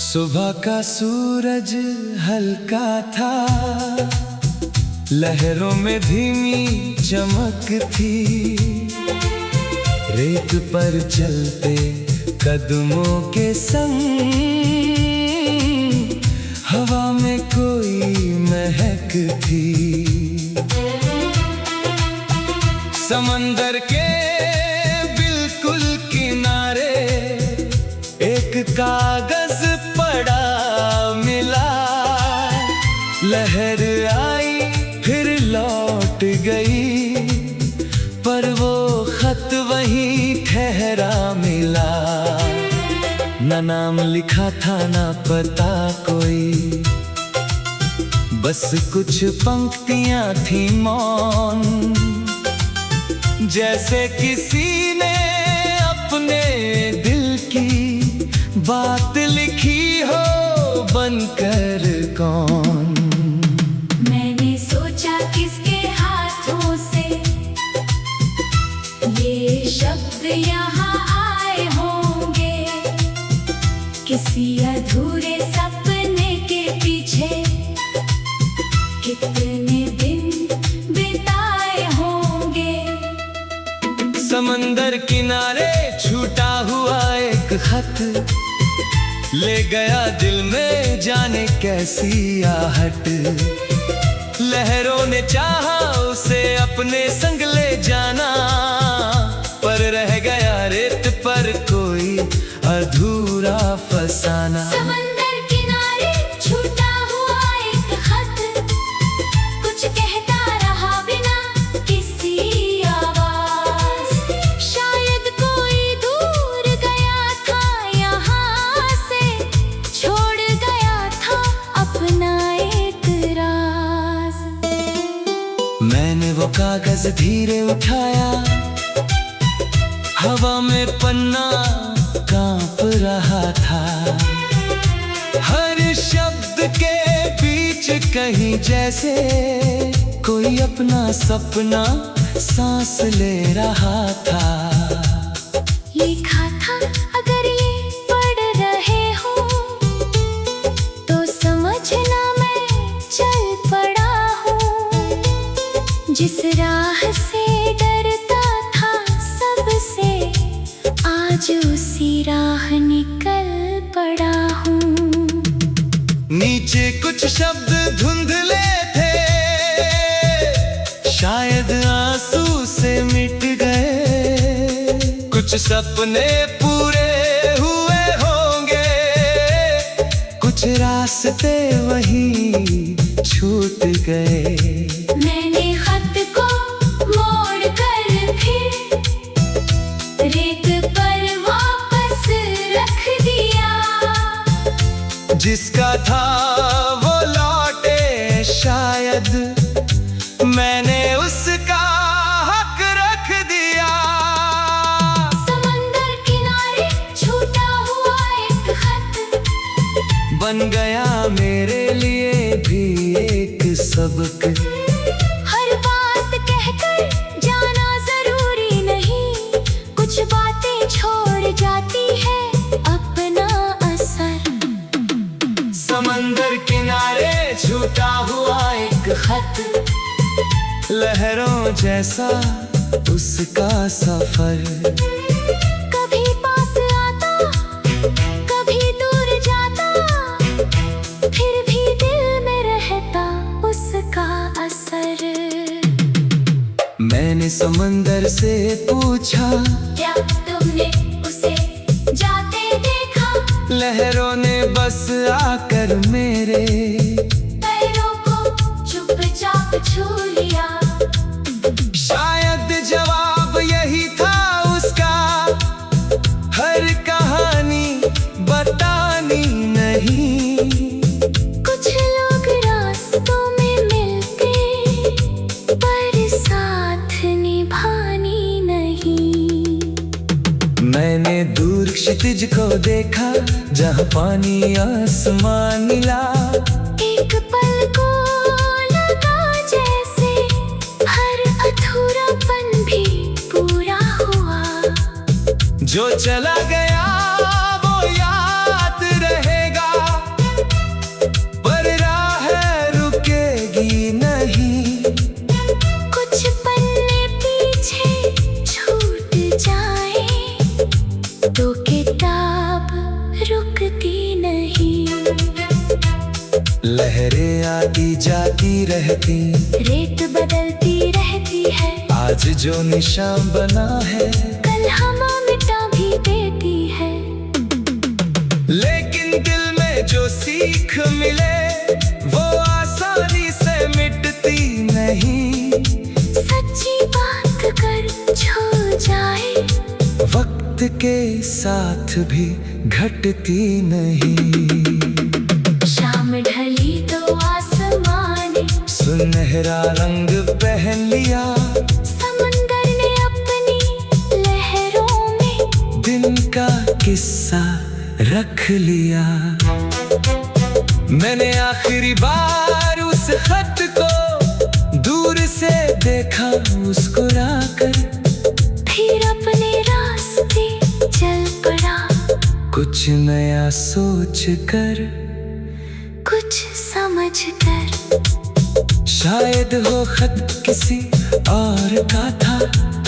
सुबह का सूरज हल्का था, लहरों में धीमी चमक थी। रेत पर चलते कदमों के संग हवा में कोई महक थी। समंदर के बिल्कुल किनारे एक कागज पड़ा मिला। लहर आई फिर लौट गई, पर वो खत वहीं ठहरा मिला। न नाम लिखा था न पता कोई, बस कुछ पंक्तियां थी मौन। जैसे किसी ने अपने दिल की बात लिखी हो, बनकर कौन। मैंने सोचा किसके हाथों से ये शब्द यहाँ आए होंगे। किसी अधूरे सपने के पीछे कितने दिन बिताए होंगे। समंदर किनारे छूटा हुआ एक खत ले गया दिल में जाने कैसी आहट। लहरों ने चाहा उसे अपने संग ले जाना, पर रह गया रेत पर कोई अधूरा फसाना। समंदर किनारे छूटा हुआ एक खत, कुछ कहता रहा बिना किसी आवाज। शायद कोई दूर गया था यहाँ से, छोड़ गया था अपना एक राज। मैंने वो कागज धीरे उठाया, हवा में पन्ना कांप रहा था। हर शब्द के बीच कहीं जैसे कोई अपना सपना सांस ले रहा था। लिखा था अगर ये पढ़ रहे हो तो समझना मैं चल पड़ा हूँ। जिस राह से डरता था सबसे, आज उसी राह निकल पड़ा हूँ। नीचे कुछ शब्द धुंधले थे, शायद आंसू से मिट गए। कुछ सपने पूरे हुए होंगे, कुछ रास्ते वहीं छूट गए। मैंने खत को मोड़ कर फिर रेत पर वापस रख दिया। जिसका था वो लौटे शायद, मैंने उसका हक रख दिया। समंदर किनारे छूटा हुआ एक खत बन गया मेरे लिए भी एक सबक। हर बात कहकर जाना जरूरी नहीं, कुछ बातें छोड़ जाती है अपना असर। समंदर किनारे छूटा हुआ एक खत, लहरों जैसा उसका सफर। कभी पास आता कभी दूर जाता, फिर भी दिल में रहता उसका असर। मैंने समंदर से पूछा, क्या तुमने उसे जाते देखा? लहरों ने बस आकर मेरे पैरों को चुपचाप छू लिया। शायद जवाब यही था उसका, हर कहानी बता कहानी नहीं। कुछ लोग रास्तों में मिलते, पर साथ निभानी नहीं। मैंने दूर क्षितिज को देखा, जहाँ पानी आसमान मिला। एक पल को लगा जैसे हर अधूरापन भी पूरा हुआ। जो चला गया वो याद रहेगा, पर राह रुकेगी नहीं। कुछ पन्ने पीछे छूट जाए तो किताब रुकती नहीं। लहरें आती जाती रहती, रेत बदलती रहती है। आज जो निशान बना है, कल हमें मिटा भी देती है। लेकिन दिल में जो सीख मिले, वो आसानी से मिटती नहीं। सच्ची बात कर छू जाए, वक्त के साथ भी घटती नहीं। शाम ढली तो आसमान ने सुनहरा रंग पहन लिया, समंदर ने अपनी लहरों में दिन का किस्सा रख लिया। मैंने आखिरी बार उस खत को दूर से देखा, मुस्कुरा कर फिर अपने रास्ते चल पड़ा। कुछ नया सोच कर, कुछ समझ कर, शायद हो खत किसी और का था,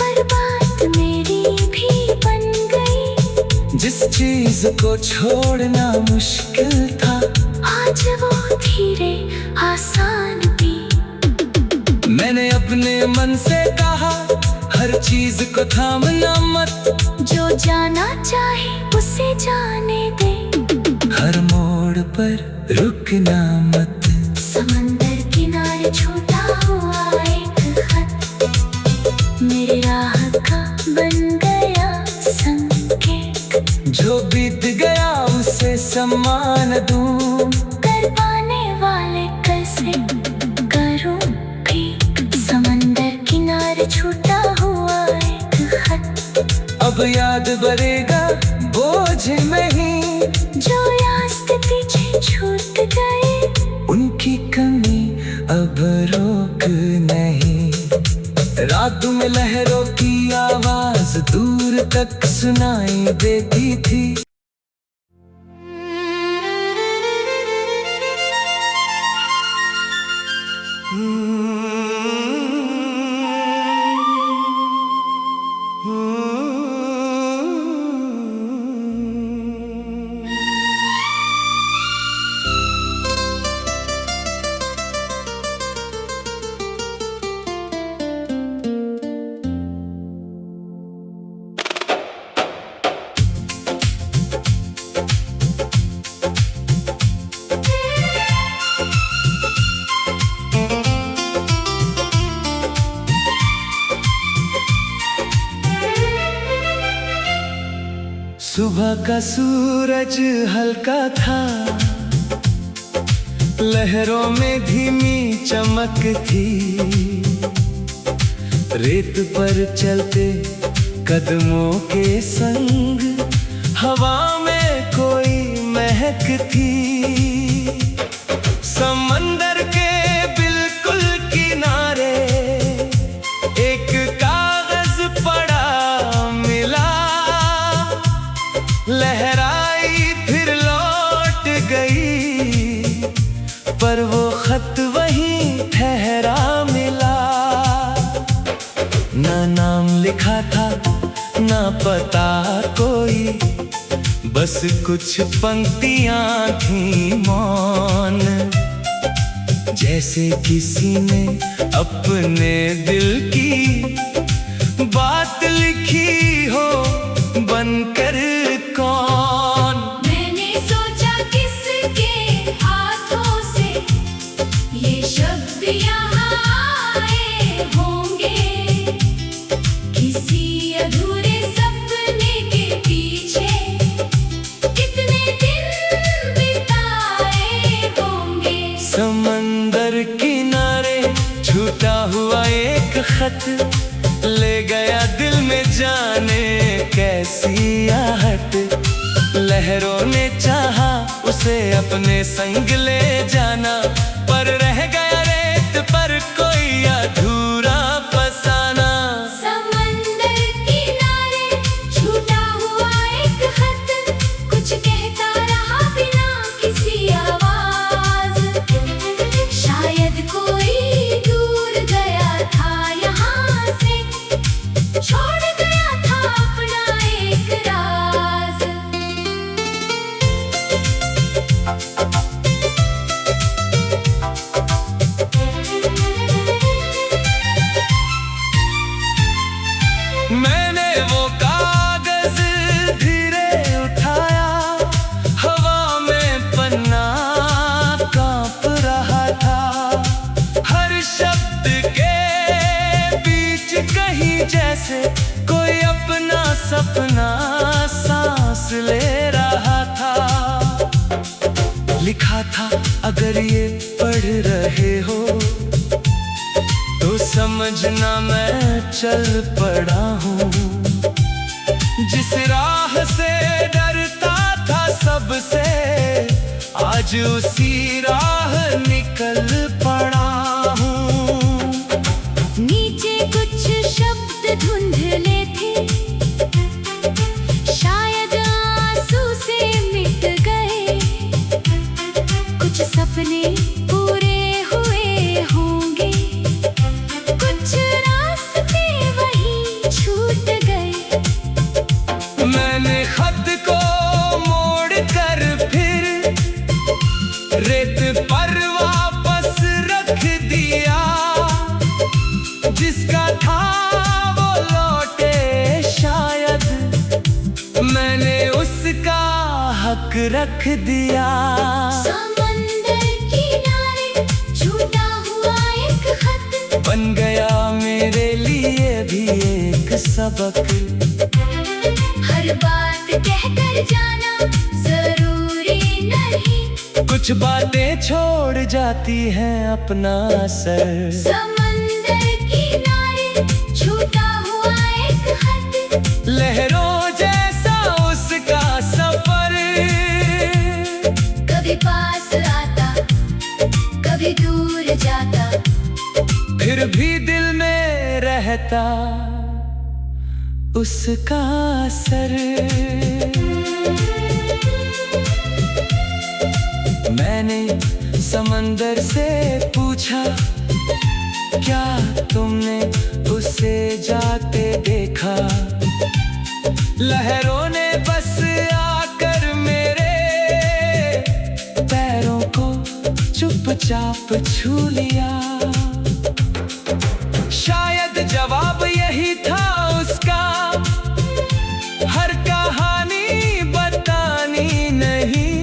पर बात मेरी भी बन गई। जिस चीज को छोड़ना मुश्किल था, आज वो धीरे आसान भी। मैंने अपने मन से कहा, हर चीज को थामना मत। जो जाना चाहे उसे जाने दे, हर मोड़ पर रुकना मत। समंदर किनारे छूटा हुआ एक खत, मेरे राह का बन गया संकेत। जो बीत गया उसे सम्मान दूं, कर पाने वाले कैसे करूं भी। समंदर किनारे छूटा हुआ एक खत, अब याद भरेगा बोझ नहीं। जो याद पीछे छूट गए, उनकी कमी अब रोक नहीं। रात में लहरों की आवाज दूर तक सुनाई देती थी। सुबह का सूरज हल्का था, लहरों में धीमी चमक थी। रेत पर चलते कदमों के संग, हवा में कोई महक थी। समंदर के बिल्कुल किनारे एक कागज पड़ा मिला। लहराई फिर लौट गई, पर वो खत वहीं ठहरा मिला। ना नाम लिखा था ना पता कोई, बस कुछ पंक्तियां थी मौन। जैसे किसी ने अपने दिल की बात लिखी हो, बनकर कौन। मैंने सोचा किसके हाथों से ये शब्द यहाँ आए होंगे। किसी अधूरे सपने के पीछे कितने दिन खत ले गया दिल में जाने कैसी आहट। लहरों ने चाहा उसे अपने संग ले जाना, पर रह गया रेत पर कोई अधूरा फसाना। समंदर किनारे छूटा हुआ एक खत, कुछ कहता रहा बिना किसी आवाज। शायद कोई दूर गया था यहाँ से, छोड़ गया था अपना एक राज। मैंने वो कागज धीरे उठाया, हवा में पन्ना कांप रहा था। हर शब्द के बीच कहीं जैसे कोई अपना सपना सांस ले रहा था। लिखा था अगर ये पढ़ रहे हो तो समझना मैं चल पड़ा हूँ। जिस राह से डरता था सबसे, आज उसी राह निकल पड़ा हूँ। नीचे कुछ शब्द धुंधले थे, शायद आंसू से मिट गए। कुछ सपने पूरे हुए होंगे, कुछ रास्ते वहीं छूट गए। मैंने खत को मोड़ कर फिर रेत पर वापस रख दिया। जिसका था वो लौटे शायद, मैंने उसका हक रख दिया। समंदर किनारे छूटा हुआ एक खत, बन गया मेरे लिए भी एक सबक। हर बात कहकर जाना जरूरी नहीं, कुछ बातें छोड़ जाती हैं अपना असर। समंदर किनारे छूटा हुआ एक खत, लहरों जैसा उसका सफर, कभी पास आता कभी दूर जाता, फिर भी दिल में रहता उसका असर। मैंने समंदर से पूछा, क्या तुमने उसे जाते देखा? लहरों ने बस आकर मेरे पैरों को चुपचाप छू लिया। शायद जवाब यही था उसका, हर कहानी बतानी नहीं।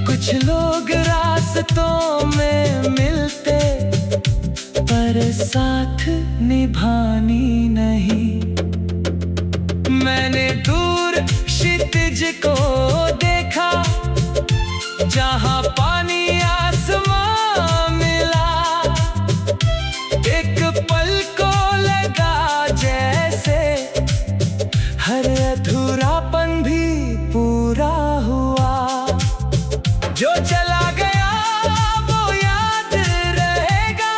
कुछ लोग रास्तों में मिलते, पर साथ निभानी नहीं। मैंने दूर क्षितिज को देखा, जहां पानी आसमां मिला। एक पल को लगा जैसे हर अधूरापन भी पूरा हुआ। जो चला गया वो याद रहेगा,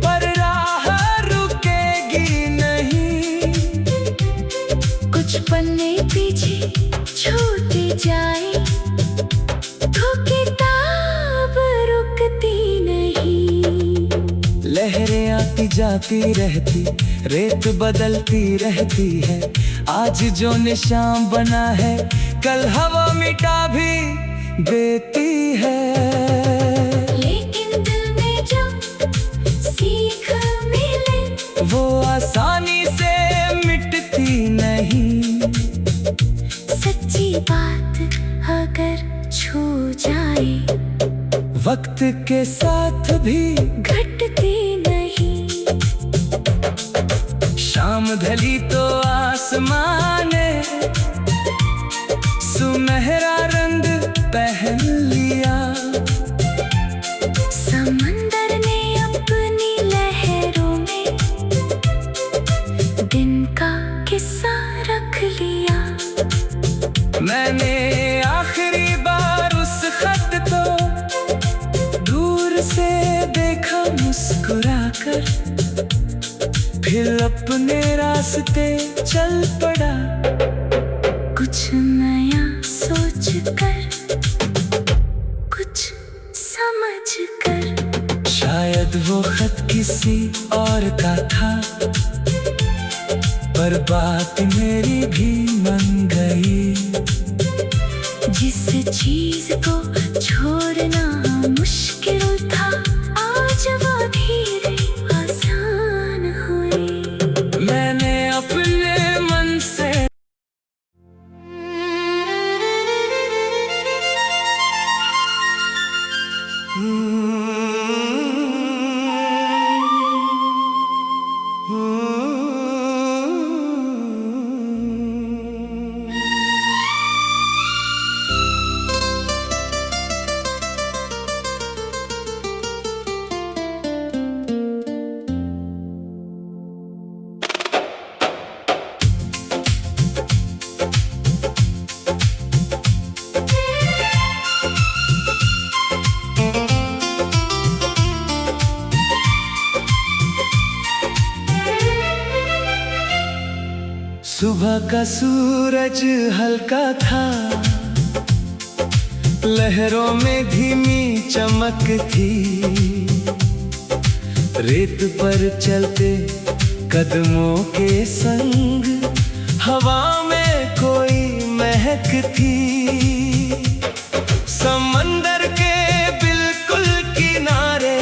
पर राह रुकेगी नहीं। कुछ पन्ने पीछे छूट जाए तो किताब रुकती नहीं। लहरें आती जाती रहती, रेत बदलती रहती है। आज जो निशान बना है, कल हवा मिटा भी देती है। लेकिन दिल में जो सीख मिले, वो आसानी से मिटती नहीं। सच्ची बात अगर छू जाए, वक्त के साथ भी घटती नहीं। शाम ढली तो आसमान ने सुनहरा रंग पहन लिया। समंदर ने अपनी मैंने आखिरी बार उस खत को दूर से देखा मुस्कुराकर, फिर अपने रास्ते चल पड़ा कुछ नया सोच कर, कुछ समझ कर। शायद वो खत किसी और का था, पर बात मेरी भी मन गई। जिस चीज को छोड़ना मुश्किल था, आज वो धीरे आसान हुई। मैंने अपने मन से सुबह का सूरज हल्का था, लहरों में धीमी चमक थी। रेत पर चलते कदमों के संग हवा में कोई महक थी। समंदर के बिल्कुल किनारे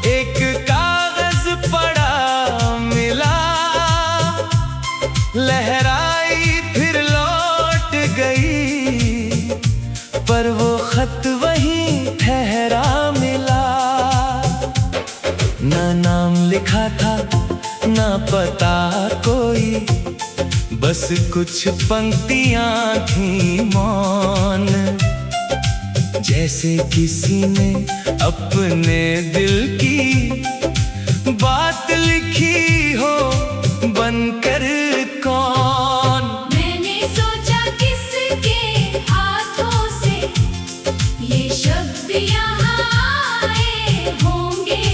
एक कागज पड़ा मिला, लहराई फिर लौट गई, पर वो खत वहीं ठहरा मिला। ना नाम लिखा था ना पता कोई, बस कुछ पंक्तियां थी मौन, जैसे किसी ने अपने दिल की बात लिखी हो बनकर। कौन? मैंने सोचा किसके हाथों से ये शब्द यहाँ आए होंगे,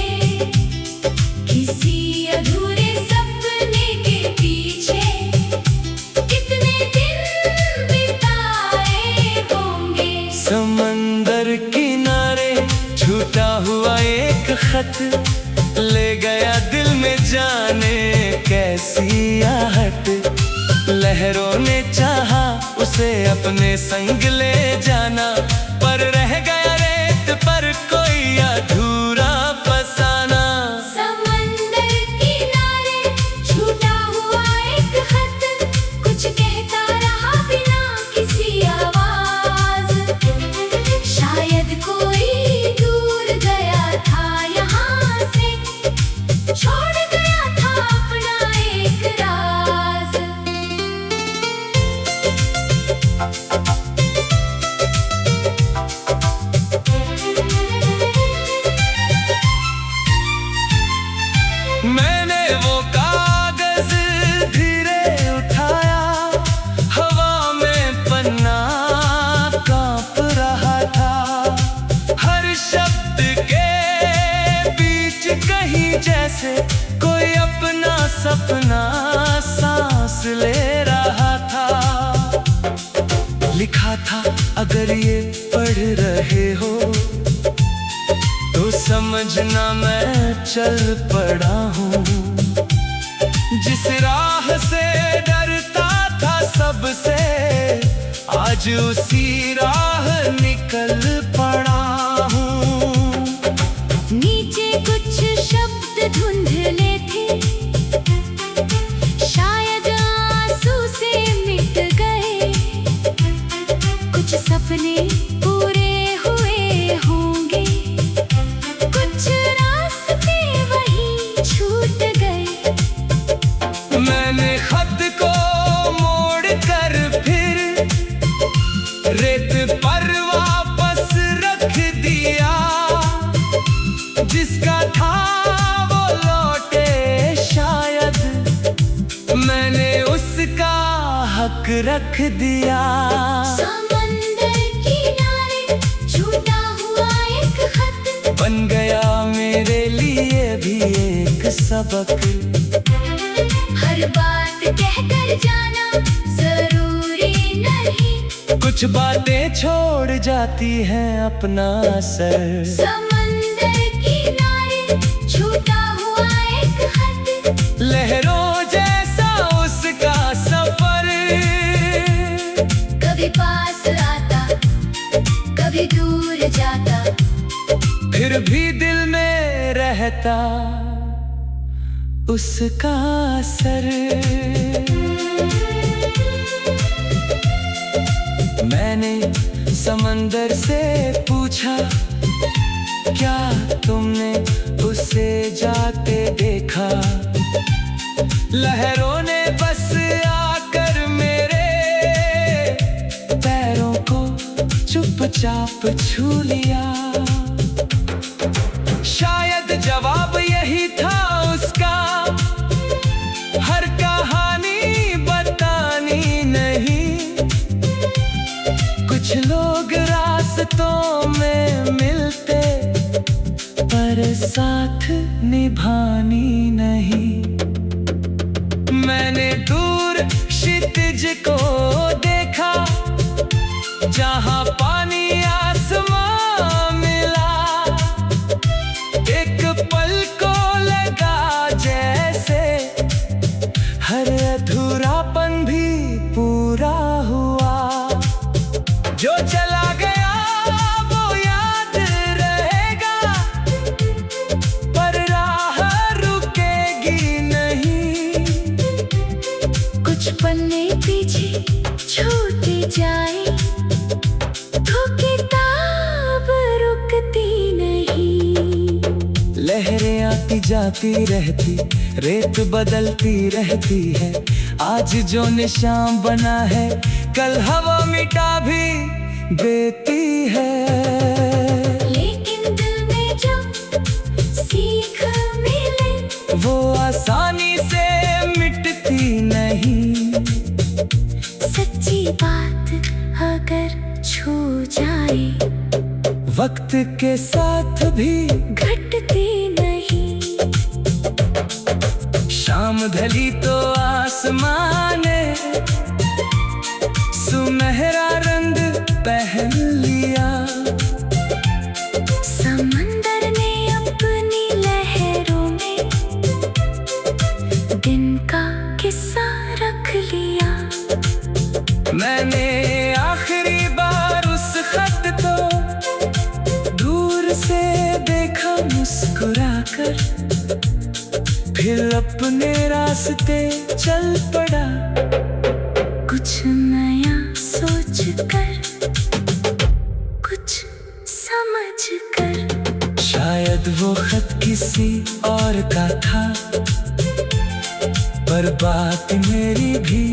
किसी अधूरे सपने के पीछे कितने दिन बिताए होंगे। समंदर किनारे छूटा हुआ एक खत ले गया दिल में जाने कैसी आहट। लहरों ने चाहा उसे अपने संग ले जाना, पर रह गया रेत पर कोई अधूरा फसाना। समंदर किनारे छूटा हुआ एक खत, कुछ कहता रहा बिना किसी आवाज। शायद कोई दूर गया था यहाँ से, छोड़ गया था अपना एक राज। मैंने वो कागज धीरे उठाया, हवा में पन्ना कांप रहा था। हर शब्द के बीच कहीं जैसे कोई अपना सपना सांस ले रहा था। लिखा था अगर ये पढ़ रहे हो तो समझना मैं चल पड़ा हूँ। जिस राह से डरता था सबसे, आज उसी राह निकल पड़ा हूँ। नीचे कुछ शब्द धुंधले थे, शायद आंसू से मिट गए। कुछ सपने पूरे हुए होंगे, कुछ रास्ते वहीं छूट गए। मैंने खत को मोड़ कर फिर रेत पर वापस रोक रख दिया। समंदर किनारे छूटा हुआ एक खत बन गया मेरे लिए भी एक सबक। हर बात कहकर जाना जरूरी नहीं, कुछ बातें छोड़ जाती हैं अपना असर। समंदर किनारे छूटा हुआ एक खत लहरों जैसा उसका सफर, कभी पास आता कभी दूर जाता, फिर भी दिल में रहता उसका असर। मैंने समंदर से पूछा, क्या तुमने उसे जाते देखा? लहरों ने बस आकर मेरे पैरों को चुपचाप छू लिया। शायद जवाब यही था उसका, हर कहानी बतानी नहीं। कुछ लोग रास्तों में मिलते पर साथ निभानी नहीं। मैंने दूर क्षितिज को देखा, जहां पानी आसमां मिला। एक पल को लगा जैसे हर अधूरापन भी पूरा हुआ। जो चला गया वो याद रहेगा, पर राह रुकेगी नहीं। कुछ पन्ने पीछे छूटे जाए तो किताब रुकती नहीं। लहरें आती जाती रहती, रेत बदलती रहती है। आज जो निशान बना है कल हवा मिटा भी देती है। लेकिन दिल में जो सीख मिले वो आसानी से मिटती नहीं। सच्ची बात अगर छू जाए वक्त के साथ भी घटती नहीं। शाम ढली तो आसमान ने सुनहरा रंग पहन लिया। समंदर ने अपनी लहरों में दिन का किस्सा रख लिया। मैंने आखिरी बार उस खत को दूर से देखा मुस्कुराकर, फिर अपने रास्ते चल पड़ा। कुछ नया सोच कर, कुछ समझ कर। शायद वो खत किसी और का था, पर बात मेरी भी